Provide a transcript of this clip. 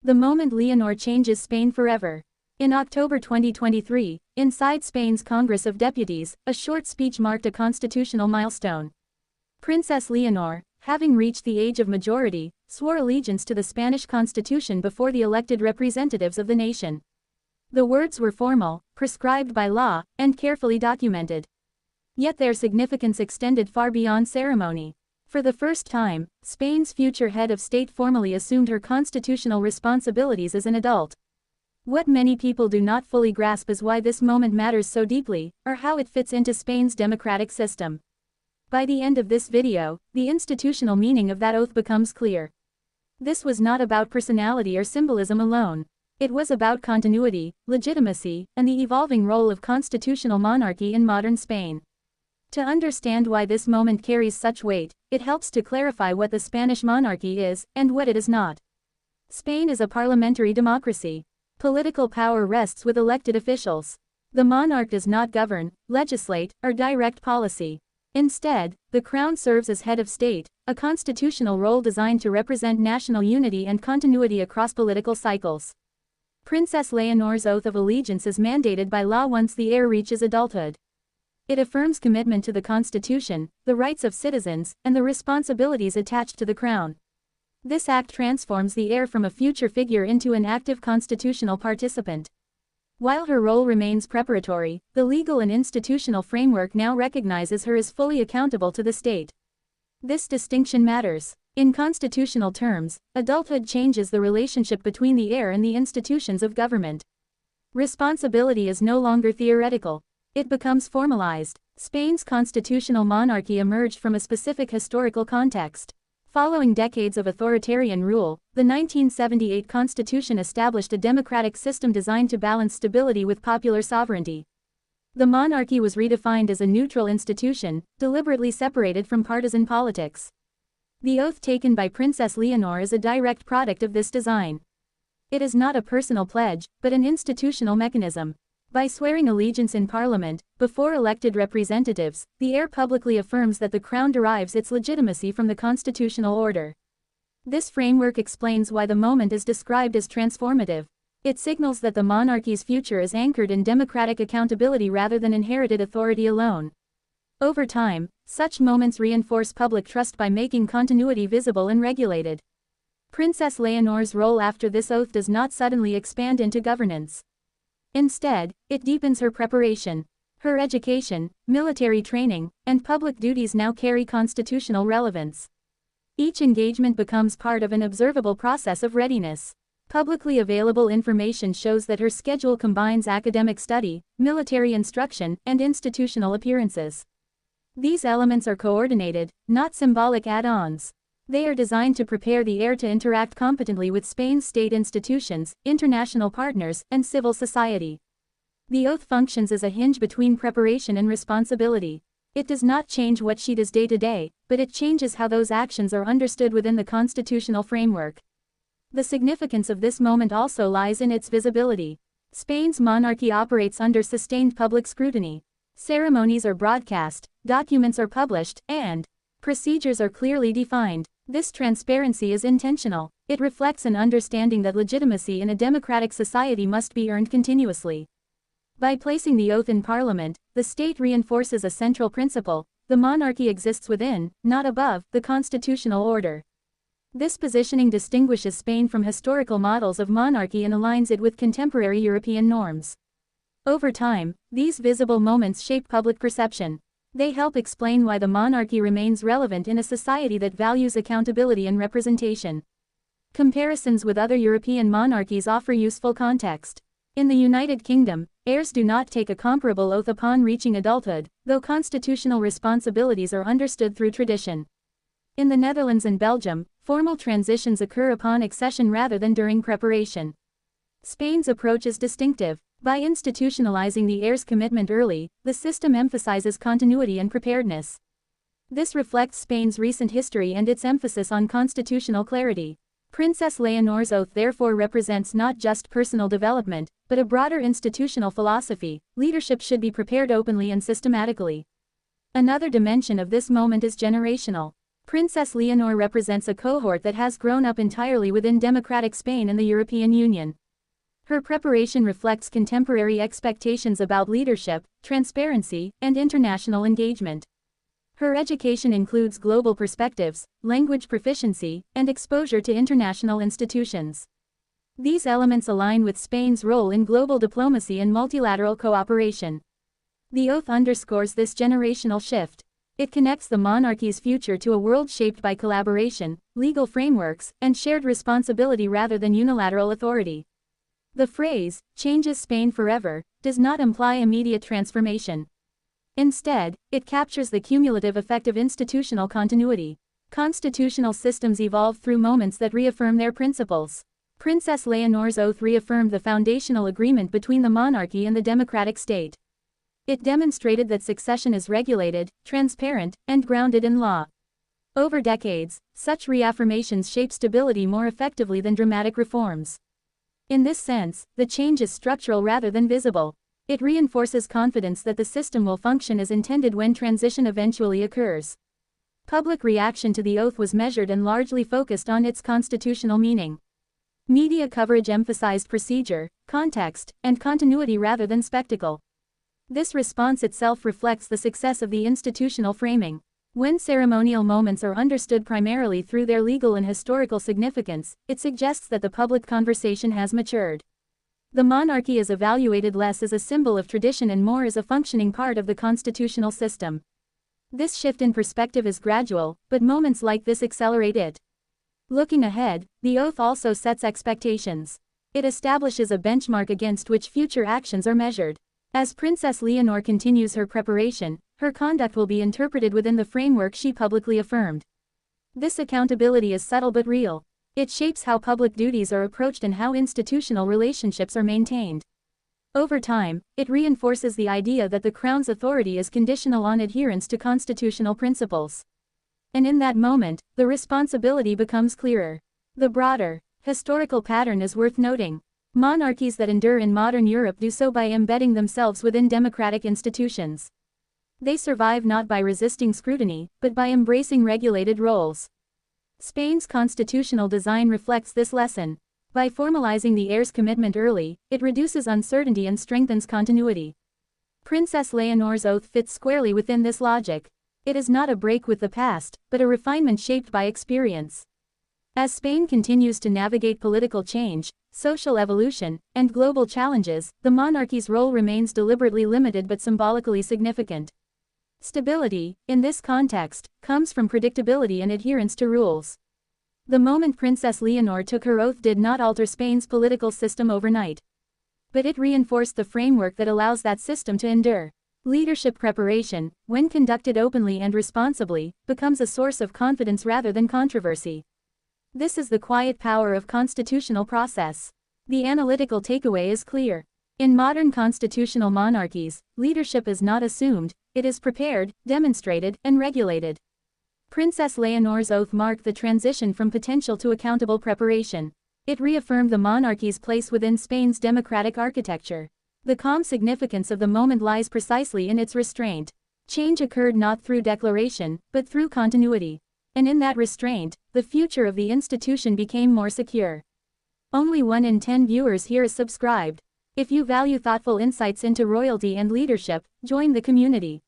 The moment Leonor changes Spain forever. In October 2023, inside Spain's Congress of Deputies, a short speech marked a constitutional milestone. Princess Leonor, having reached the age of majority, swore allegiance to the Spanish constitution before the elected representatives of the nation. The words were formal, prescribed by law, and carefully documented. Yet their significance extended far beyond ceremony. For the first time, Spain's future head of state formally assumed her constitutional responsibilities as an adult. What many people do not fully grasp is why this moment matters so deeply, or how it fits into Spain's democratic system. By the end of this video, the institutional meaning of that oath becomes clear. This was not about personality or symbolism alone. It was about continuity, legitimacy, and the evolving role of constitutional monarchy in modern Spain. To understand why this moment carries such weight, it helps to clarify what the Spanish monarchy is, and what it is not. Spain is a parliamentary democracy. Political power rests with elected officials. The monarch does not govern, legislate, or direct policy. Instead, the crown serves as head of state, a constitutional role designed to represent national unity and continuity across political cycles. Princess Leonor's oath of allegiance is mandated by law once the heir reaches adulthood. It affirms commitment to the Constitution, the rights of citizens, and the responsibilities attached to the crown. This act transforms the heir from a future figure into an active constitutional participant. While her role remains preparatory, the legal and institutional framework now recognizes her as fully accountable to the state. This distinction matters. In constitutional terms, adulthood changes the relationship between the heir and the institutions of government. Responsibility is no longer theoretical. It becomes formalized. Spain's constitutional monarchy emerged from a specific historical context. Following decades of authoritarian rule, the 1978 constitution established a democratic system designed to balance stability with popular sovereignty. The monarchy was redefined as a neutral institution, deliberately separated from partisan politics. The oath taken by Princess Leonor is a direct product of this design. It is not a personal pledge, but an institutional mechanism. By swearing allegiance in Parliament, before elected representatives, the heir publicly affirms that the crown derives its legitimacy from the constitutional order. This framework explains why the moment is described as transformative. It signals that the monarchy's future is anchored in democratic accountability rather than inherited authority alone. Over time, such moments reinforce public trust by making continuity visible and regulated. Princess Leonor's role after this oath does not suddenly expand into governance. Instead, it deepens her preparation. Her education, military training, and public duties now carry constitutional relevance. Each engagement becomes part of an observable process of readiness. Publicly available information shows that her schedule combines academic study, military instruction, and institutional appearances. These elements are coordinated, not symbolic add-ons. They are designed to prepare the heir to interact competently with Spain's state institutions, international partners, and civil society. The oath functions as a hinge between preparation and responsibility. It does not change what she does day to day, but it changes how those actions are understood within the constitutional framework. The significance of this moment also lies in its visibility. Spain's monarchy operates under sustained public scrutiny. Ceremonies are broadcast, documents are published, and procedures are clearly defined. This transparency is intentional. It reflects an understanding that legitimacy in a democratic society must be earned continuously. By placing the oath in Parliament, the state reinforces a central principle: the monarchy exists within, not above, the constitutional order. This positioning distinguishes Spain from historical models of monarchy and aligns it with contemporary European norms. Over time, these visible moments shape public perception. They help explain why the monarchy remains relevant in a society that values accountability and representation. Comparisons with other European monarchies offer useful context. In the United Kingdom, heirs do not take a comparable oath upon reaching adulthood, though constitutional responsibilities are understood through tradition. In the Netherlands and Belgium, formal transitions occur upon accession rather than during preparation. Spain's approach is distinctive. By institutionalizing the heir's commitment early, the system emphasizes continuity and preparedness. This reflects Spain's recent history and its emphasis on constitutional clarity. Princess Leonor's oath therefore represents not just personal development, but a broader institutional philosophy: leadership should be prepared openly and systematically. Another dimension of this moment is generational. Princess Leonor represents a cohort that has grown up entirely within democratic Spain and the European Union. Her preparation reflects contemporary expectations about leadership, transparency, and international engagement. Her education includes global perspectives, language proficiency, and exposure to international institutions. These elements align with Spain's role in global diplomacy and multilateral cooperation. The oath underscores this generational shift. It connects the monarchy's future to a world shaped by collaboration, legal frameworks, and shared responsibility rather than unilateral authority. The phrase, "changes Spain forever," does not imply immediate transformation. Instead, it captures the cumulative effect of institutional continuity. Constitutional systems evolve through moments that reaffirm their principles. Princess Leonor's oath reaffirmed the foundational agreement between the monarchy and the democratic state. It demonstrated that succession is regulated, transparent, and grounded in law. Over decades, such reaffirmations shape stability more effectively than dramatic reforms. In this sense, the change is structural rather than visible. It reinforces confidence that the system will function as intended when transition eventually occurs. Public reaction to the oath was measured and largely focused on its constitutional meaning. Media coverage emphasized procedure, context, and continuity rather than spectacle. This response itself reflects the success of the institutional framing. When ceremonial moments are understood primarily through their legal and historical significance, it suggests that the public conversation has matured. The monarchy is evaluated less as a symbol of tradition and more as a functioning part of the constitutional system. This shift in perspective is gradual, but moments like this accelerate it. Looking ahead, the oath also sets expectations. It establishes a benchmark against which future actions are measured. As Princess Leonor continues her preparation, her conduct will be interpreted within the framework she publicly affirmed. This accountability is subtle but real. It shapes how public duties are approached and how institutional relationships are maintained. Over time, it reinforces the idea that the Crown's authority is conditional on adherence to constitutional principles. And in that moment, the responsibility becomes clearer. The broader, historical pattern is worth noting. Monarchies that endure in modern Europe do so by embedding themselves within democratic institutions. They survive not by resisting scrutiny, but by embracing regulated roles. Spain's constitutional design reflects this lesson. By formalizing the heir's commitment early, it reduces uncertainty and strengthens continuity. Princess Leonor's oath fits squarely within this logic. It is not a break with the past, but a refinement shaped by experience. As Spain continues to navigate political change, social evolution, and global challenges, the monarchy's role remains deliberately limited but symbolically significant. Stability, in this context, comes from predictability and adherence to rules. The moment Princess Leonor took her oath did not alter Spain's political system overnight. But it reinforced the framework that allows that system to endure. Leadership preparation, when conducted openly and responsibly, becomes a source of confidence rather than controversy. This is the quiet power of constitutional process. The analytical takeaway is clear. In modern constitutional monarchies, leadership is not assumed, it is prepared, demonstrated, and regulated. Princess Leonor's oath marked the transition from potential to accountable preparation. It reaffirmed the monarchy's place within Spain's democratic architecture. The calm significance of the moment lies precisely in its restraint. Change occurred not through declaration, but through continuity. And in that restraint, the future of the institution became more secure. Only 1 in 10 viewers here is subscribed. If you value thoughtful insights into royalty and leadership, join the community.